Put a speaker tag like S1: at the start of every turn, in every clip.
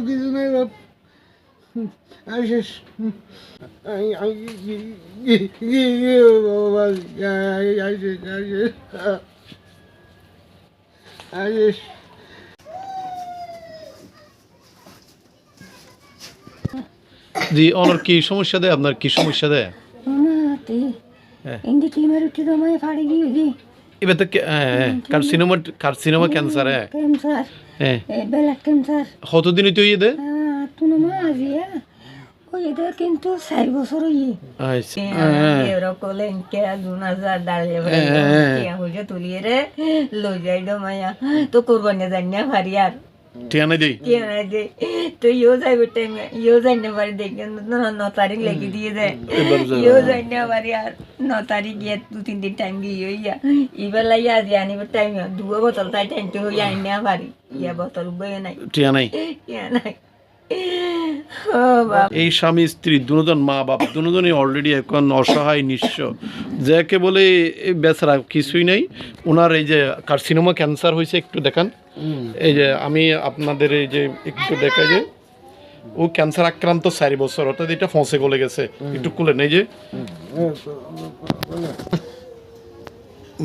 S1: কিছু নাই বাপ শেষ
S2: জি অনর কি সমস্যা দেয় আপনার কি সমস্যা দেয় এবার তো কার্সিনোমা ক্যান্সার হ্যাঁ কতদিন তো ইয়ে দেয়
S3: কিন্তু 4 বছর তুলিয়ে রে লই যাই মায়া তো করবানি জানি না ভারি আর
S2: ঠিয়ানা দেই
S3: তো ইও যাইবে টাইম ইও যাই না বাড়ি দেখে 9 তারিখ লেগে দিয়ে যায় ইও যাই না বাড়ি আর 9 তারিখ গিয়ে 2-3 দিন টাইম গিয়ে ইয়া ইবেলা ইয়া দিয়ে আনিবে টাইম 2 বোতল তাই টাইম তো হইয়া আনি না বাড়ি ইয়া বোতল বয়ে নাই
S2: ঠিয়া নাই এই স্বামী স্ত্রী দুজন মা বাপ দুজনই অলরেডি এখন অসহায় নিঃস্ব যাকে বলে বেচারা কিছুই নাই ওনার এই যে কার্সিনোমা ক্যান্সার হয়েছে একটু দেখান এই যে আমি আপনাদের এই যে একটু দেখাই যে ও ক্যান্সার আক্রান্ত 4 বছর অর্থাৎ এটা ফসে গলে গেছে একটু খুলে নেই যে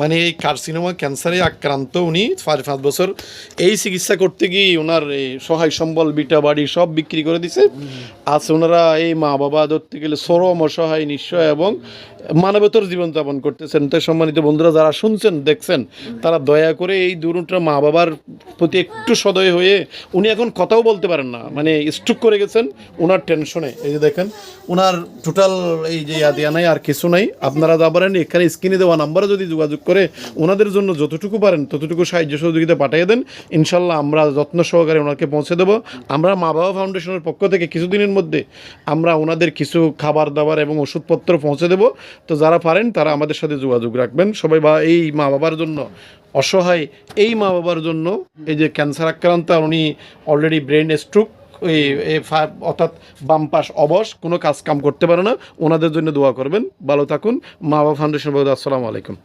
S2: মানে এই কার্সিনোমা ক্যান্সারে আক্রান্ত উনি 5 বছর এই চিকিৎসা করতে গিয়ে ওনার এই সহায় সম্বল বিটা বাড়ি সব বিক্রি করে দিছে আজ ওনারা এই মা বাবা ধরতে গেলে চরম অসহায় নিঃস্ব এবং মানবতর জীবনযাপন করতেছেন। তাই সম্মানিত বন্ধুরা যারা শুনছেন দেখছেন তারা দয়া করে এই দুটো মা বাবার প্রতি একটু সদয় হয়ে উনি এখন কথাও বলতে পারেন না মানে স্ট্রোক করে গেছেন ওনার টেনশনে। এই যে দেখেন ওনার টোটাল এই যে দেয়া নাই আর কিছু নাই। আপনারা যা পারেন এখানে স্ক্রিনে দেওয়া নাম্বারে যদি যোগাযোগ করে ওনাদের জন্য যতটুকু পারেন ততটুকু সাহায্য সহযোগিতা পাঠিয়ে দেন, ইনশাল্লাহ আমরা যত্ন সহকারে ওনাকে পৌঁছে দেবো। আমরা মা বাবা ফাউন্ডেশনের পক্ষ থেকে কিছুদিনের মধ্যে আমরা ওনাদের কিছু খাবার দাবার এবং ওষুধপত্র পৌঁছে দেবো। তো যারা পারেন তারা আমাদের সাথে যোগাযোগ রাখবেন সবাই। বা এই মা বাবার জন্য অসহায় এই মা বাবার জন্য এই যে ক্যান্সার আক্রান্ত উনি অলরেডি ব্রেন স্ট্রোক অর্থাৎ বাম পাশ অবশ কোনো কাজ কাম করতে পারে না, ওনাদের জন্য দোয়া করবেন। ভালো থাকুন। মা বাবা ফাউন্ডেশন। আসসালামু আলাইকুম।